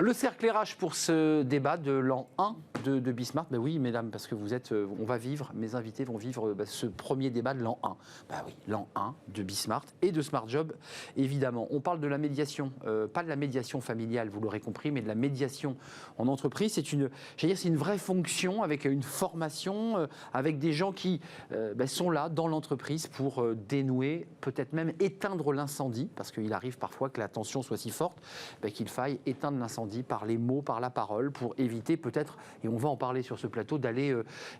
Le cercle RH pour ce débat de l'an 1 de Bismart. Ben oui, mesdames, parce que on va vivre, mes invités vont vivre ce premier débat de l'an 1. Ben oui, l'an 1 de Bismart et de Smart Job, évidemment. On parle de la médiation, pas de la médiation familiale, vous l'aurez compris, mais de la médiation en entreprise. C'est une vraie fonction avec une formation, avec des gens qui sont là dans l'entreprise pour dénouer, peut-être même éteindre l'incendie, parce qu'il arrive parfois que la tension soit si forte qu'il faille éteindre l'incendie par les mots, par la parole, pour éviter peut-être, et on va en parler sur ce plateau, d'aller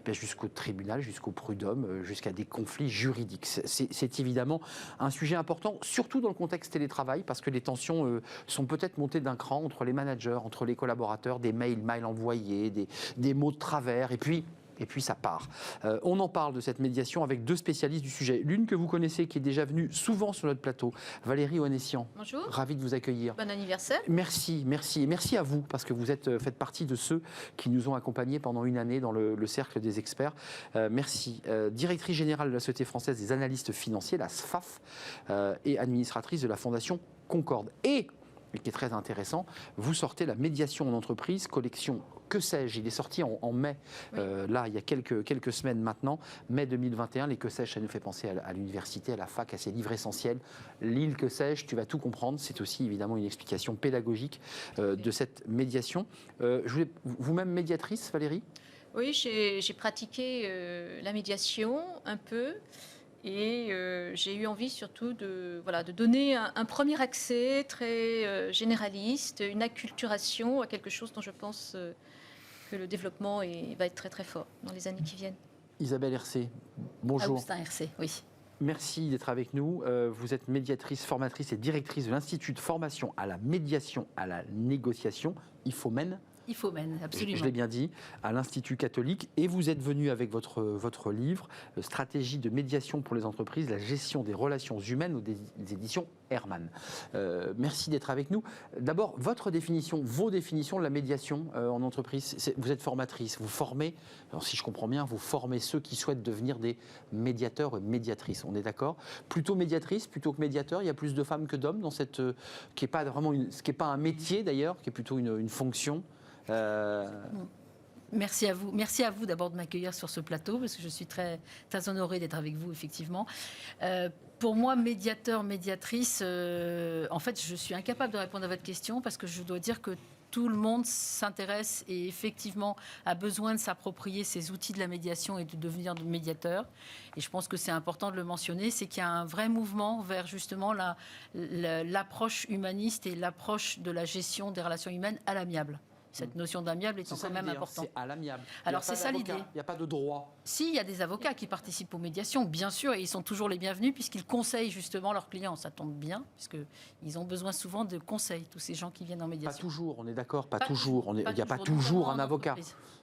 jusqu'au tribunal, jusqu'au prud'homme, jusqu'à des conflits juridiques. C'est évidemment un sujet important, surtout dans le contexte télétravail, parce que les tensions sont peut-être montées d'un cran entre les managers, entre les collaborateurs, des mails envoyés, des mots de travers, et puis ça part. On en parle de cette médiation avec deux spécialistes du sujet. L'une que vous connaissez, qui est déjà venue souvent sur notre plateau, Valérie Ohanessian. Bonjour. Ravie de vous accueillir. Bon anniversaire. Merci. Et merci à vous, parce que vous faites partie de ceux qui nous ont accompagnés pendant une année dans le cercle des experts. Merci. Directrice générale de la Société française des analystes financiers, la SFAF, et administratrice de la Fondation Concorde. Et qui est très intéressant, vous sortez la médiation en entreprise, collection Que sais-je, il est sorti en mai, oui. Là il y a quelques semaines maintenant, mai 2021, les Que sais-je, ça nous fait penser à l'université, à la fac, à ces livres essentiels. L'île Que sais-je, tu vas tout comprendre, c'est aussi évidemment une explication pédagogique de cette médiation. Vous-même médiatrice, Valérie ? Oui, j'ai pratiqué la médiation un peu. Et j'ai eu envie surtout de donner un premier accès très généraliste, une acculturation à quelque chose dont je pense que le développement va être très très fort dans les années qui viennent. Isabelle Hercé, bonjour. Augustin Hercé, oui. Merci d'être avec nous. Vous êtes médiatrice, formatrice et directrice de l'Institut de formation à la médiation, à la négociation, IFOMEN. IFOMEN, absolument. Je l'ai bien dit, à l'Institut catholique. Et vous êtes venu avec votre livre, Stratégie de médiation pour les entreprises, la gestion des relations humaines, aux éditions Hermann. Merci d'être avec nous. D'abord, vos définitions de la médiation en entreprise. Vous êtes formatrice, vous formez, alors si je comprends bien, vous formez ceux qui souhaitent devenir des médiateurs et médiatrices. On est d'accord ? Plutôt médiatrice, plutôt que médiateur. Il y a plus de femmes que d'hommes dans cette... qui n'est pas vraiment ce qui n'est pas un métier d'ailleurs, qui est plutôt une fonction. Merci à vous d'abord de m'accueillir sur ce plateau, parce que je suis très, très honorée d'être avec vous, effectivement. Pour moi, médiateur, médiatrice, en fait, je suis incapable de répondre à votre question, parce que je dois dire que tout le monde s'intéresse et effectivement a besoin de s'approprier ces outils de la médiation et de devenir médiateur. Et je pense que c'est important de le mentionner, c'est qu'il y a un vrai mouvement vers justement l'approche humaniste et l'approche de la gestion des relations humaines à l'amiable. Cette notion d'amiable est quand même importante. C'est à l'amiable. Alors c'est ça l'idée. Il n'y a pas de droit. Si, il y a des avocats qui participent aux médiations, bien sûr, et ils sont toujours les bienvenus puisqu'ils conseillent justement leurs clients. Ça tombe bien, puisqu'ils ont besoin souvent de conseils, tous ces gens qui viennent en médiation. Pas toujours, on est d'accord, pas toujours. Il n'y a pas toujours un avocat.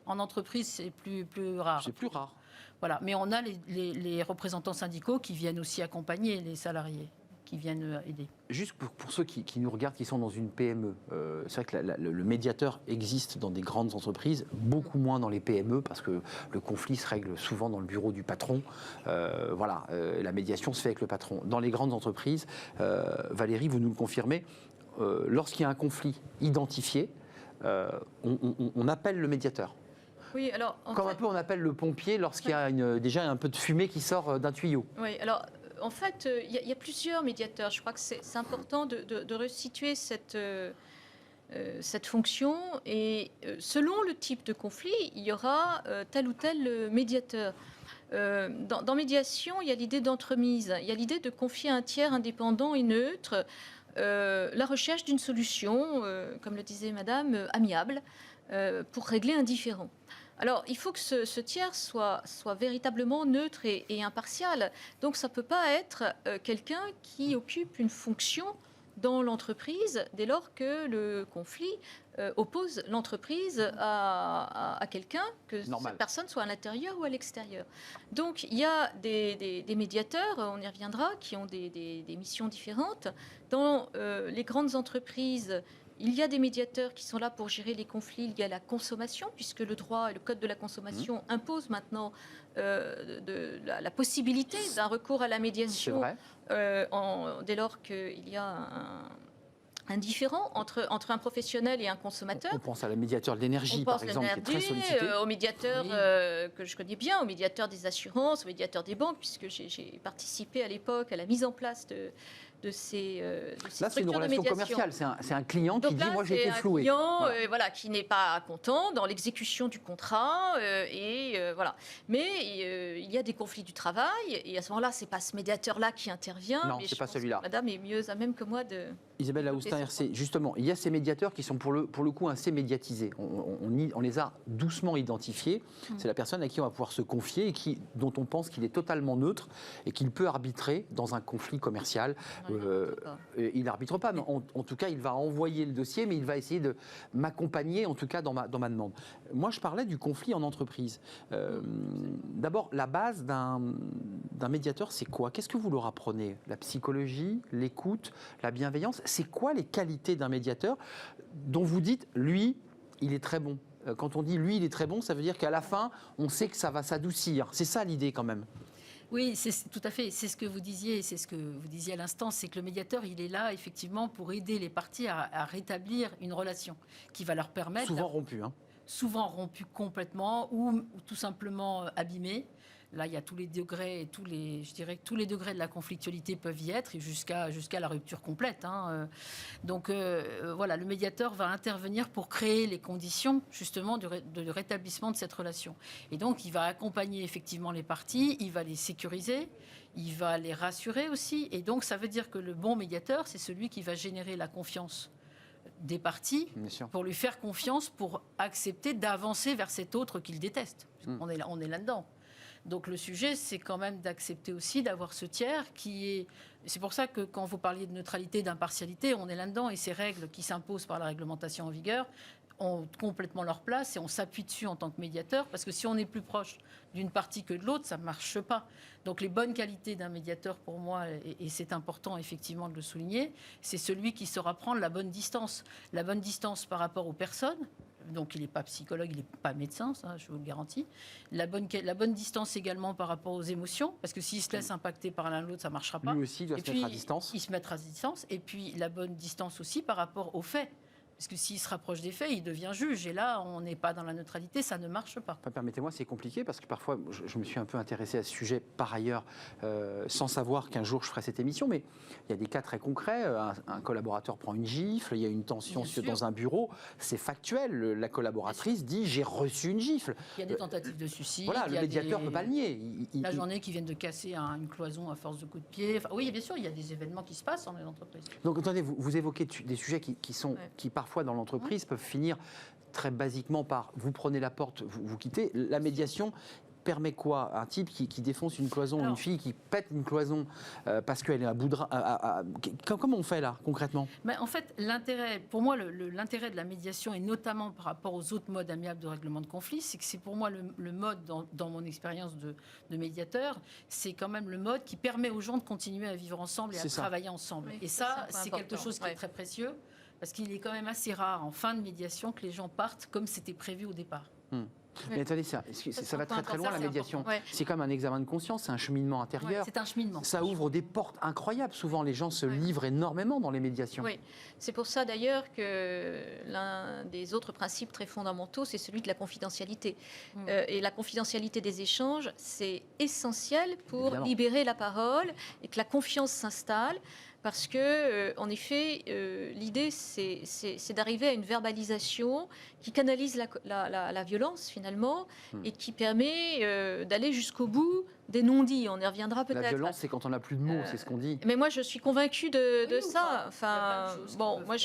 En entreprise, c'est plus rare. C'est plus rare. Voilà, mais on a les représentants syndicaux qui viennent aussi accompagner les salariés, qui viennent aider. Juste pour ceux qui nous regardent, qui sont dans une PME, c'est vrai que le médiateur existe dans des grandes entreprises, beaucoup moins dans les PME, parce que le conflit se règle souvent dans le bureau du patron. La médiation se fait avec le patron. Dans les grandes entreprises, Valérie, vous nous le confirmez, lorsqu'il y a un conflit identifié, on appelle le médiateur. Oui, alors... Comme un peu on appelle le pompier lorsqu'il y a déjà un peu de fumée qui sort d'un tuyau. Oui, alors... En fait, il y a plusieurs médiateurs. Je crois que c'est important de resituer cette fonction. Et selon le type de conflit, il y aura tel ou tel médiateur. Dans médiation, il y a l'idée d'entremise. Il y a l'idée de confier à un tiers indépendant et neutre la recherche d'une solution, comme le disait Madame, amiable, pour régler un différend. Alors, il faut que ce tiers soit véritablement neutre et impartial. Donc, ça ne peut pas être quelqu'un qui occupe une fonction dans l'entreprise dès lors que le conflit oppose l'entreprise à quelqu'un, que cette personne soit à l'intérieur ou à l'extérieur. Donc, il y a des médiateurs, on y reviendra, qui ont des missions différentes. Dans les grandes entreprises, il y a des médiateurs qui sont là pour gérer les conflits liés à la consommation, puisque le droit et le code de la consommation imposent maintenant la possibilité d'un recours à la médiation dès lors qu'il y a un différend entre un professionnel et un consommateur. On pense à la médiateur de l'énergie, On par pense exemple, qui est très sollicité. au médiateur que je connais bien, au médiateur des assurances, au médiateur des banques, puisque j'ai participé à l'époque à la mise en place de ces Là, c'est une structures de relation médiation. commerciale. C'est un client qui Donc là, dit, moi, j'ai c'est été un floué. client, Voilà. voilà, qui n'est pas content dans l'exécution du contrat, voilà. Mais il y a des conflits du travail, et à ce moment-là, c'est pas ce médiateur-là qui intervient. Non, mais c'est je pas pense celui-là. que Madame est mieux à même que moi de. Isabelle Laoustin-RC, justement, il y a ces médiateurs qui sont pour le coup assez médiatisés. On les a doucement identifiés. C'est la personne à qui on va pouvoir se confier et dont on pense qu'il est totalement neutre et qu'il peut arbitrer dans un conflit commercial. Il n'arbitre pas, mais en tout cas, il va envoyer le dossier, mais il va essayer de m'accompagner, en tout cas, dans ma demande. Moi, je parlais du conflit en entreprise. D'abord, la base d'un médiateur, c'est quoi? Qu'est-ce que vous leur apprenez? La psychologie, l'écoute, la bienveillance? C'est quoi les qualités d'un médiateur dont vous dites, lui, il est très bon? Quand on dit lui, il est très bon, ça veut dire qu'à la fin, on sait que ça va s'adoucir. C'est ça l'idée quand même. Oui, c'est tout à fait. C'est ce que vous disiez, c'est ce que vous disiez à l'instant, c'est que le médiateur, il est là effectivement pour aider les parties à rétablir une relation qui va leur permettre. Souvent rompue, hein. Souvent rompue complètement ou tout simplement abîmée. Là, il y a tous les degrés, je dirais que tous les degrés de la conflictualité peuvent y être, et jusqu'à la rupture complète. Donc voilà, le médiateur va intervenir pour créer les conditions justement de rétablissement de cette relation. Et donc, il va accompagner effectivement les parties, il va les sécuriser, il va les rassurer aussi. Et donc, ça veut dire que le bon médiateur, c'est celui qui va générer la confiance des parties pour lui faire confiance, pour accepter d'avancer vers cet autre qu'il déteste. On est là-dedans. Donc le sujet, c'est quand même d'accepter aussi d'avoir ce tiers qui est... C'est pour ça que quand vous parliez de neutralité, d'impartialité, on est là-dedans, et ces règles qui s'imposent par la réglementation en vigueur ont complètement leur place, et on s'appuie dessus en tant que médiateur, parce que si on est plus proche d'une partie que de l'autre, ça ne marche pas. Donc les bonnes qualités d'un médiateur, pour moi, et c'est important effectivement de le souligner, c'est celui qui saura prendre la bonne distance. La bonne distance par rapport aux personnes. Donc il n'est pas psychologue, il n'est pas médecin, ça je vous le garantis. La bonne distance également par rapport aux émotions, parce que s'il se laisse impacter par l'un ou l'autre, ça ne marchera pas. Lui aussi doit se mettre à distance. Il se mettra à distance. Et puis la bonne distance aussi par rapport aux faits. Parce que s'il se rapproche des faits, il devient juge. Et là, on n'est pas dans la neutralité, ça ne marche pas. Permettez-moi, c'est compliqué parce que parfois, je me suis un peu intéressé à ce sujet par ailleurs, sans savoir qu'un jour je ferai cette émission. Mais il y a des cas très concrets. Un collaborateur prend une gifle, il y a une tension dans un bureau. C'est factuel. La collaboratrice dit j'ai reçu une gifle. Il y a des tentatives de suicide. Voilà, le médiateur ne peut pas le nier. La journée qui viennent de casser une cloison à force de coups de pied. Enfin, oui, bien sûr, il y a des événements qui se passent dans les entreprises. Donc attendez, vous évoquez des sujets qui parfois dans l'entreprise peuvent finir très basiquement par vous prenez la porte, vous quittez. La médiation permet quoi? Un type qui défonce une cloison, une fille qui pète une cloison parce qu'elle est à bout de... Comment on fait là, concrètement? Mais en fait, pour moi, l'intérêt de la médiation, et notamment par rapport aux autres modes amiables de règlement de conflit, c'est que c'est pour moi le mode, dans mon expérience de médiateur, c'est quand même le mode qui permet aux gens de continuer à vivre ensemble et à travailler ensemble. Oui, et ça, c'est quelque chose qui est très précieux, parce qu'il est quand même assez rare en fin de médiation que les gens partent comme c'était prévu au départ. Mais attendez, ça va très très loin la médiation. C'est comme un examen de conscience, c'est un cheminement intérieur. C'est un cheminement. Ça ouvre des portes incroyables. Souvent, les gens se livrent énormément dans les médiations. Oui, c'est pour ça d'ailleurs que l'un des autres principes très fondamentaux, c'est celui de la confidentialité. Et la confidentialité des échanges, c'est essentiel pour libérer la parole et que la confiance s'installe. Parce que, en effet, l'idée, c'est d'arriver à une verbalisation qui canalise la violence, finalement, et qui permet d'aller jusqu'au bout des non-dits. On y reviendra peut-être. La violence, c'est quand on n'a plus de mots, c'est ce qu'on dit. Mais moi, je suis convaincue de ça. Enfin, bon, moi,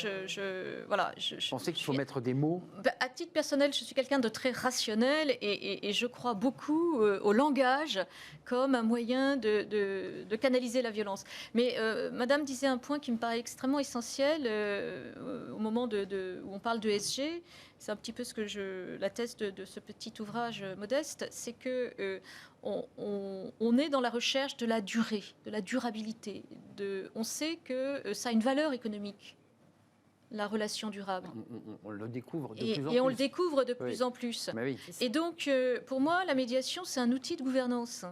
voilà. Je pensais qu'il faut mettre des mots. À titre personnel, je suis quelqu'un de très rationnel et je crois beaucoup au langage comme un moyen de canaliser la violence. Mais Madame disait un point qui me paraît extrêmement essentiel au moment où on parle de SG. C'est un petit peu la thèse de ce petit ouvrage modeste, c'est que on est dans la recherche de la durée, de la durabilité. On sait que ça a une valeur économique, la relation durable. On le découvre de plus en plus. Et on le découvre de plus en plus. Oui. Et donc, pour moi, la médiation, c'est un outil de gouvernance.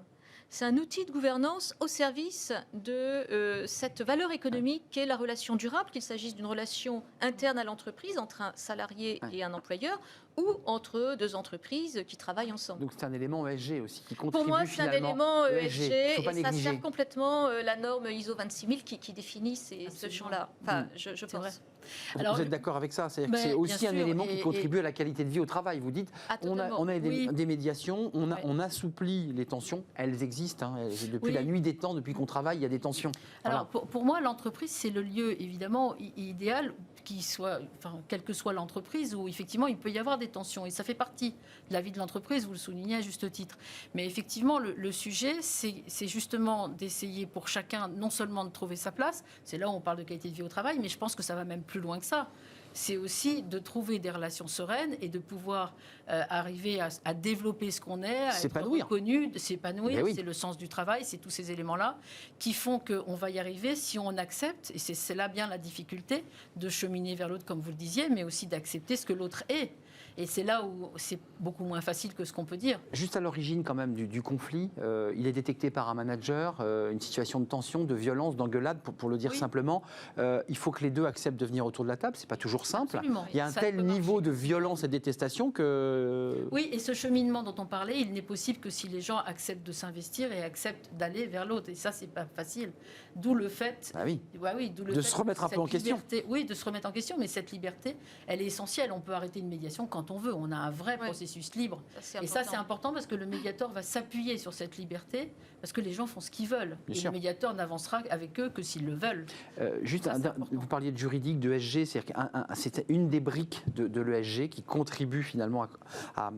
c'est un outil de gouvernance au service de cette valeur économique qu'est la relation durable, qu'il s'agisse d'une relation interne à l'entreprise entre un salarié et un employeur, ou entre deux entreprises qui travaillent ensemble. Donc c'est un élément ESG aussi qui contribue Pour moi, c'est un élément ESG Faut pas et ça négliger. sert complètement la norme ISO 26000 qui définit ce champ-là. Enfin, je pense. vrai. Vous êtes d'accord avec ça? C'est-à-dire que c'est bien aussi un sûr, élément qui et- contribue à la qualité de vie au travail. Vous dites, on a Oui. des médiations, Ouais. on assouplit les tensions. Elles existent. Depuis Oui. la nuit des temps, depuis qu'on travaille, il y a des tensions. Alors, pour moi, l'entreprise, c'est le lieu, évidemment, idéal, quelle que soit l'entreprise, où effectivement, il peut y avoir des tensions. Et ça fait partie de la vie de l'entreprise, vous le soulignez à juste titre. Mais effectivement, le sujet, c'est justement d'essayer pour chacun, non seulement de trouver sa place, c'est là où on parle de qualité de vie au travail, mais je pense que ça va même plus loin que ça. C'est aussi de trouver des relations sereines et de pouvoir arriver à développer ce qu'on est, à être S'épanouir. reconnu, de s'épanouir. Mais oui. C'est le sens du travail, c'est tous ces éléments-là qui font qu'on va y arriver si on accepte, et c'est là bien la difficulté, de cheminer vers l'autre, comme vous le disiez, mais aussi d'accepter ce que l'autre est. Et c'est là où c'est beaucoup moins facile que ce qu'on peut dire. Juste à l'origine quand même du conflit, il est détecté par un manager, une situation de tension, de violence, d'engueulade, pour le dire Oui. simplement. Il faut que les deux acceptent de venir autour de la table, c'est pas toujours simple. Absolument. Il y a un Ça tel peut marcher. niveau de violence et de détestation que... Oui, et ce cheminement dont on parlait, il n'est possible que si les gens acceptent de s'investir et acceptent d'aller vers l'autre. Et ça, c'est pas facile. D'où le fait... Ah oui. D'où le De fait se remettre que un peu cette en question. liberté- Oui, de se remettre en question, mais cette liberté, elle est essentielle. On peut arrêter une médiation quand on veut. On a un vrai Ouais. processus libre. Ça, c'est Et ça, important. c'est important parce que le médiateur va s'appuyer sur cette liberté, parce que les gens font ce qu'ils veulent. Bien et sûr. le médiateur n'avancera avec eux que s'ils le veulent. Juste, Ça, c'est important. vous parliez de juridique, de SG, c'est-à-dire que c'était une des briques de l'ESG qui contribue finalement à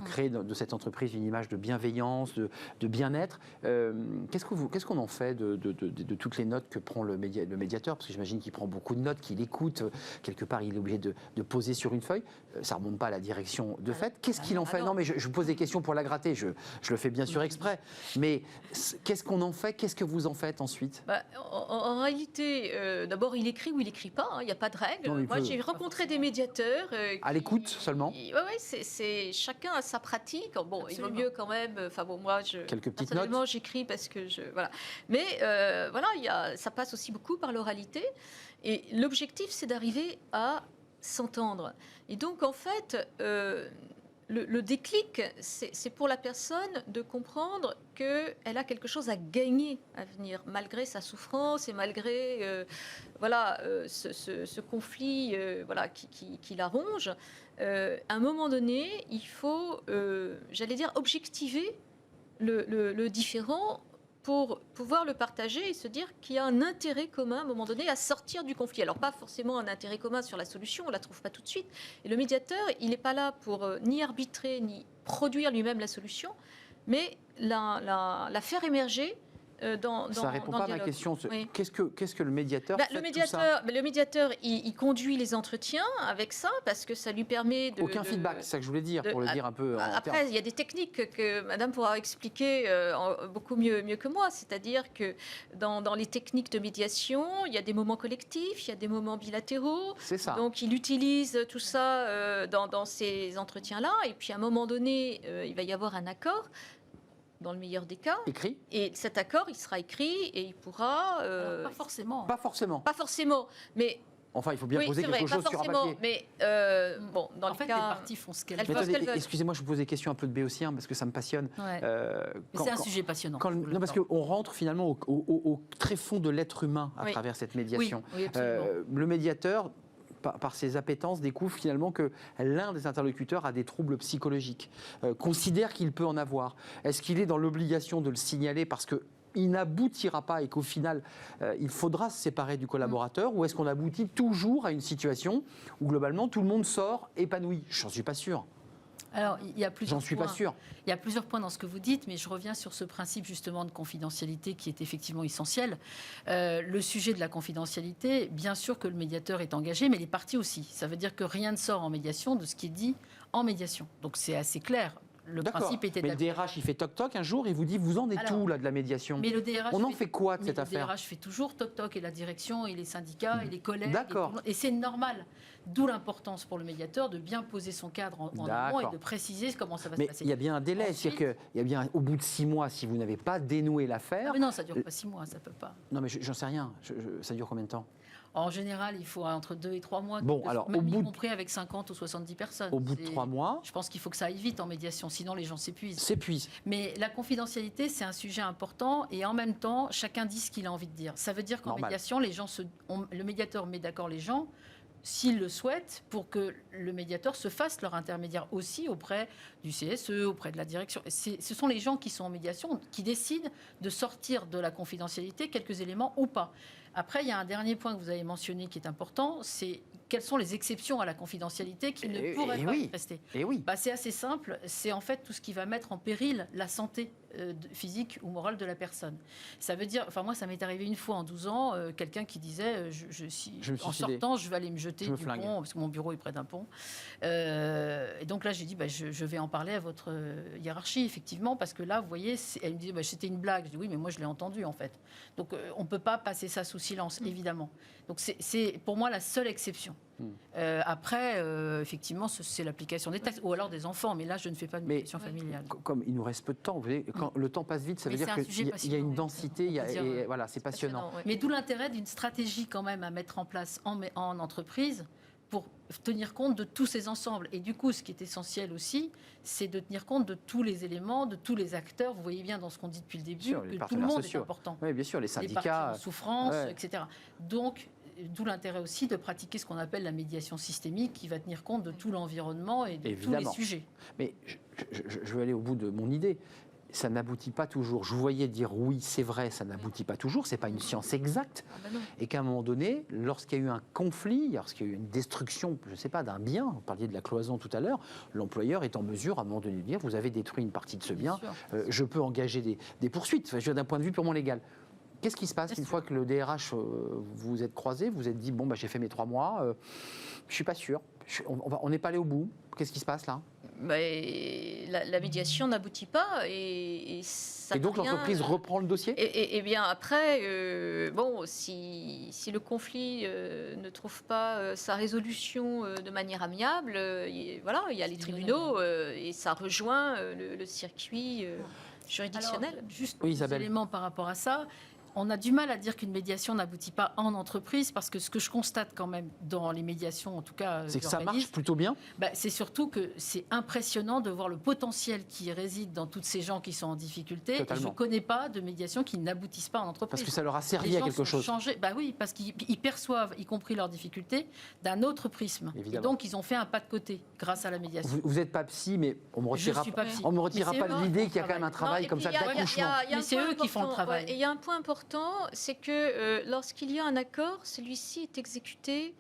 créer de cette entreprise une image de bienveillance, de bien-être. Qu'est-ce qu'on en fait de toutes les notes que prend le médiateur? Parce que j'imagine qu'il prend beaucoup de notes, qu'il écoute. Quelque part, il est obligé de poser sur une feuille. Ça ne remonte pas à la direction de fait. Qu'est-ce qu'il en fait? Non, mais je vous pose des questions pour la gratter. Je le fais bien sûr exprès. Mais qu'est-ce qu'on en fait? Qu'est-ce que vous en faites ensuite? En réalité, d'abord, il écrit ou il n'écrit pas. Il n'y a pas de règle. Non, il Moi, peut- j'ai rencontré des médiateurs. À l'écoute seulement? Oui, c'est chacun a sa pratique. Bon, il vaut Absolument. mieux quand même. Enfin bon, moi, Quelques petites personnellement, notes? j'écris parce que voilà. Mais voilà, ça passe aussi beaucoup par l'oralité. Et l'objectif, c'est d'arriver à s'entendre. Et donc, en fait, le déclic, c'est pour la personne de comprendre qu'elle a quelque chose à gagner à venir, malgré sa souffrance et malgré ce conflit voilà, qui la ronge. À un moment donné, il faut, j'allais dire, objectiver le différent pour pouvoir le partager et se dire qu'il y a un intérêt commun à un moment donné à sortir du conflit. Alors pas forcément un intérêt commun sur la solution, on ne la trouve pas tout de suite. Et le médiateur, il n'est pas là pour ni arbitrer, ni produire lui-même la solution, mais la faire émerger dans Ça ne répond pas à ma dialogue. question. Oui. Qu'est-ce que le médiateur fait Le de tout ça? médiateur, il conduit les entretiens avec ça parce que ça lui permet de... Aucun feedback, c'est ça que je voulais dire, pour le dire un peu en termes. Après, il y a des techniques que Madame pourra expliquer beaucoup mieux que moi. C'est-à-dire que dans les techniques de médiation, il y a des moments collectifs, il y a des moments bilatéraux. C'est ça. Donc, il utilise tout ça dans ces entretiens-là. Et puis, à un moment donné, il va y avoir un accord, dans le meilleur des cas. Écrit? Et cet accord, il sera écrit et il pourra... Alors, pas forcément. Pas forcément. Pas forcément, mais... Enfin, il faut bien oui, poser c'est quelque vrai, chose pas sur un forcément, papier. mais bon, dans En le fait, cas... les parties font ce qu'elles Elles Mais font ce veulent. attendez, qu'elles veulent. excusez-moi, je vous pose des questions un peu de béotien parce que ça me passionne. Ouais. Mais Quand- c'est un quand- sujet passionnant. non, parce qu'on rentre finalement au très fond de l'être humain à Oui. travers cette Oui, médiation. oui, absolument. Le médiateur, par ses appétences, découvre finalement que l'un des interlocuteurs a des troubles psychologiques, considère qu'il peut en avoir. Est-ce qu'il est dans l'obligation de le signaler parce que il n'aboutira pas et qu'au final, il faudra se séparer du collaborateur, ou est-ce qu'on aboutit toujours à une situation où globalement tout le monde sort épanoui? J'en suis pas sûr. Alors, il y a plusieurs J'en suis pas points. sûr. Il y a plusieurs points dans ce que vous dites, mais je reviens sur ce principe justement de confidentialité qui est effectivement essentiel. Le sujet de la confidentialité, bien sûr que le médiateur est engagé, mais les parties aussi. Ça veut dire que rien ne sort en médiation de ce qui est dit en médiation. Donc c'est assez clair. le D'accord. principe est Mais le établi. DRH, il fait toc-toc un jour et vous dit, vous en êtes Alors, où là de la médiation? Mais le DRH On en fait quoi de cette affaire? Le DRH fait toujours toc-toc, et la direction, et les syndicats, et les collègues. D'accord. Et, tout le monde. Et c'est normal. D'où l'importance pour le médiateur de bien poser son cadre en amont et de préciser comment ça va se Mais passer. il y a bien un délai, Ensuite- c'est-à-dire qu'il y a bien, au bout de 6 mois, si vous n'avez pas dénoué Ah, l'affaire... mais non, ça dure pas 6 mois, ça peut pas. Non, mais j'en sais rien. Ça dure combien de temps? En général, il faut entre 2 et 3 mois. Bon, alors, même au bout y de- compris avec 50 ou 70 personnes. Au bout de 3 mois, Je pense qu'il faut que ça aille vite en médiation, sinon les gens s'épuisent. s'épuise. Mais la confidentialité, c'est un sujet important et en même temps, chacun dit ce qu'il a envie de dire. Ça veut dire qu'en Normal. médiation, le médiateur met d'accord les gens, s'ils le souhaitent, pour que le médiateur se fasse leur intermédiaire aussi auprès du CSE, auprès de la direction. Ce sont les gens qui sont en médiation qui décident de sortir de la confidentialité quelques éléments ou pas. Après, il y a un dernier point que vous avez mentionné qui est important, c'est quelles sont les exceptions à la confidentialité qui ne pourraient pas être restées. Et oui. Bah, c'est assez simple, c'est en fait tout ce qui va mettre en péril la santé physique ou morale de la personne. Ça veut dire, enfin moi ça m'est arrivé une fois en 12 ans, quelqu'un qui disait, en sortant je vais aller me jeter du pont, parce que mon bureau est près d'un pont. Et donc là j'ai dit, je vais en parler à votre hiérarchie, effectivement, parce que là, vous voyez, elle me dit, c'était une blague. Je dis, oui, mais moi je l'ai entendu en fait. Donc on ne peut pas passer ça sous silence, évidemment. Donc c'est pour moi la seule exception. Après, effectivement, c'est l'application des taxes, ou alors des enfants, mais là, je ne fais pas de médiation familiale. Comme il nous reste peu de temps, vous voyez, quand le temps passe vite, ça veut dire qu'il y a une densité, et voilà, c'est passionnant. Mais d'où l'intérêt d'une stratégie quand même à mettre en place en entreprise pour tenir compte de tous ces ensembles. Et du coup, ce qui est essentiel aussi, c'est de tenir compte de tous les éléments, de tous les acteurs. Vous voyez bien dans ce qu'on dit depuis le début, que tout le monde est important. Oui, bien sûr, les syndicats. Les partis en souffrance, etc. Donc, d'où l'intérêt aussi de pratiquer ce qu'on appelle la médiation systémique, qui va tenir compte de tout l'environnement et de tous les sujets. Mais je vais aller au bout de mon idée. Ça n'aboutit pas toujours. Je vous voyais dire oui, c'est vrai, ça n'aboutit pas toujours. C'est pas une science exacte. Et qu'à un moment donné, lorsqu'il y a eu un conflit, lorsqu'il y a eu une destruction, je ne sais pas, d'un bien, vous parliez de la cloison tout à l'heure, l'employeur est en mesure, à un moment donné, de dire vous avez détruit une partie de ce bien, je peux engager des poursuites. Enfin, je veux dire, d'un point de vue purement légal. Qu'est-ce qui se passe une fois que le DRH vous êtes croisé, vous êtes dit bon j'ai fait mes 3 mois, je suis pas sûr, on n'est pas allé au bout. Qu'est-ce qui se passe là? La médiation n'aboutit pas et donc l'entreprise reprend le dossier. Et bien après, si le conflit ne trouve pas sa résolution de manière amiable, voilà, il y a les tribunaux et ça rejoint le circuit juridictionnel. Alors, juste des éléments par rapport à ça. On a du mal à dire qu'une médiation n'aboutit pas en entreprise, parce que ce que je constate quand même dans les médiations, en tout cas, c'est que ça marche plutôt bien. C'est surtout que c'est impressionnant de voir le potentiel qui réside dans tous ces gens qui sont en difficulté. Et je ne connais pas de médiation qui n'aboutissent pas en entreprise. Parce que ça leur a servi à quelque chose. Oui, parce qu'ils perçoivent, y compris leurs difficultés, d'un autre prisme. Évidemment. Et donc, ils ont fait un pas de côté grâce à la médiation. Vous n'êtes pas psy, mais on ne me retirera pas de l'idée qu'il y a quand même un travail comme ça d'accouchement. Mais c'est eux qui font le travail. Et il y a un point important, c'est que lorsqu'il y a un accord, celui-ci est exécuté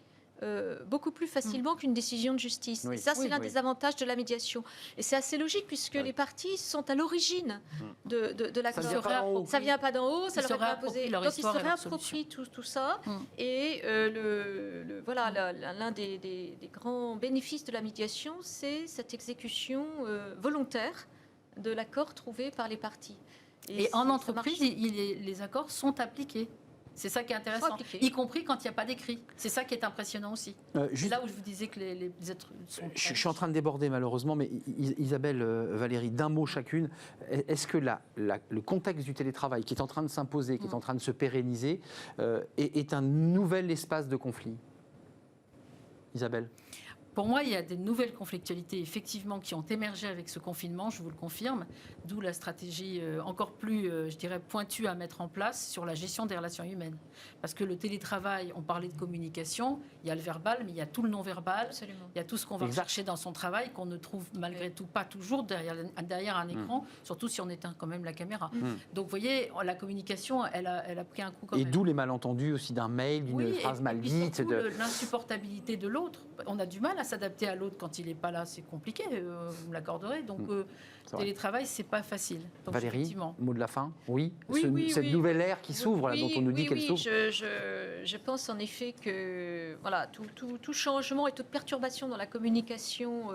beaucoup plus facilement qu'une décision de justice. Oui. Et ça, c'est l'un des avantages de la médiation. Et c'est assez logique, puisque les parties sont à l'origine de l'accord. Ça ne vient pas d'en haut, ça leur est pas imposé. Donc, ils se réapproprient tout ça. Et l'un des grands bénéfices de la médiation, c'est cette exécution volontaire de l'accord trouvé par les parties. Et en entreprise, les accords sont appliqués. C'est ça qui est intéressant, y compris quand il n'y a pas d'écrit. C'est ça qui est impressionnant aussi. Là où je vous disais que les êtres sont... Je suis en train de déborder malheureusement, mais Isabelle, Valérie, d'un mot chacune, est-ce que le contexte du télétravail qui est en train de s'imposer, qui est en train de se pérenniser, est un nouvel espace de conflit? Isabelle? Pour moi, il y a des nouvelles conflictualités, effectivement, qui ont émergé avec ce confinement, je vous le confirme, d'où la stratégie encore plus, je dirais, pointue à mettre en place sur la gestion des relations humaines. Parce que le télétravail, on parlait de communication, il y a le verbal, mais il y a tout le non-verbal, il y a tout ce qu'on va chercher dans son travail, qu'on ne trouve malgré tout pas toujours derrière un écran, surtout si on éteint quand même la caméra. Donc, vous voyez, la communication, elle a pris un coup quand même. Et d'où les malentendus aussi d'un mail, d'une phrase mal dite. L'insupportabilité de l'autre. On a du mal à s'adapter à l'autre quand il n'est pas là, c'est compliqué, vous me l'accorderez. Donc, C'est vrai. télétravail, c'est pas facile. Donc, Valérie, effectivement. mot de la fin? Oui, Oui, cette oui. nouvelle ère qui s'ouvre, là, dont on nous dit qu'elle s'ouvre. Je pense en effet que voilà, tout changement et toute perturbation dans la communication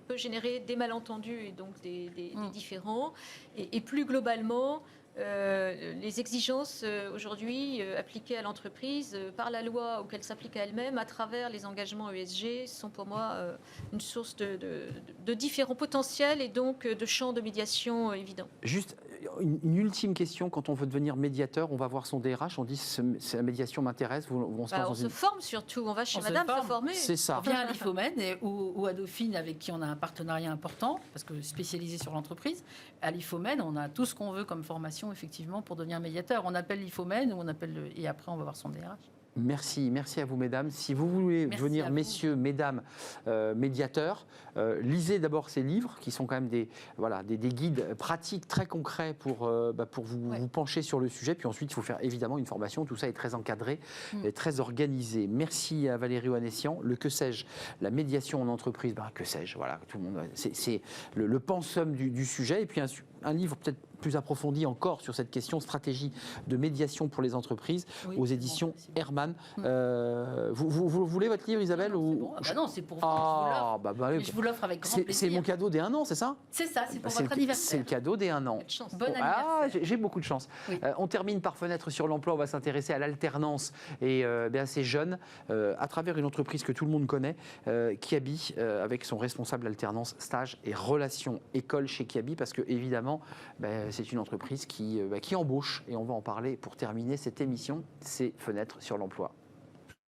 peut générer des malentendus et donc des différends. Et plus globalement, les exigences aujourd'hui appliquées à l'entreprise par la loi ou qu'elle s'applique à elle-même à travers les engagements ESG sont pour moi une source de différents potentiels et donc de champs de médiation évidents. Juste une ultime question, quand on veut devenir médiateur, on va voir son DRH, on dit la médiation m'intéresse, on se lance dans On se forme surtout, on va chez On se madame se forme. former. C'est ça. On vient à l'IFOMEN ou à Dauphine, avec qui on a un partenariat important, parce que spécialisé sur l'entreprise. À l'IFOMEN, on a tout ce qu'on veut comme formation, effectivement, pour devenir médiateur. On appelle l'IFOMEN, et après, on va voir son DRH. Merci à vous mesdames. Si vous voulez Merci venir, à vous. messieurs, mesdames, médiateurs, lisez d'abord ces livres qui sont quand même des guides pratiques très concrets pour vous pencher sur le sujet. Puis ensuite, il faut faire évidemment une formation. Tout ça est très encadré et très organisé. Merci à Valérie Ohanessian. Le que sais-je, la médiation en entreprise, que sais-je, voilà, tout le monde, c'est le pensum du sujet. Et puis un livre peut-être plus approfondi encore sur cette question stratégie de médiation pour les entreprises aux éditions Hermann. Vous voulez votre livre, Isabelle Non, ou... c'est bon. Non, c'est pour vous. Je Je vous l'offre avec grand c'est plaisir. mon cadeau des 1 an, c'est ça? C'est ça, c'est pour C'est votre le anniversaire. cadeau des 1 an. Bonne chance. Bon anniversaire. J'ai beaucoup de chance. Oui. On termine par Fenêtre sur l'emploi. On va s'intéresser à l'alternance et à ces jeunes à travers une entreprise que tout le monde connaît, Kiabi, avec son responsable alternance, stage et relations école chez Kiabi, parce que évidemment, c'est une entreprise qui embauche et on va en parler pour terminer cette émission. C'est Fenêtre sur l'emploi.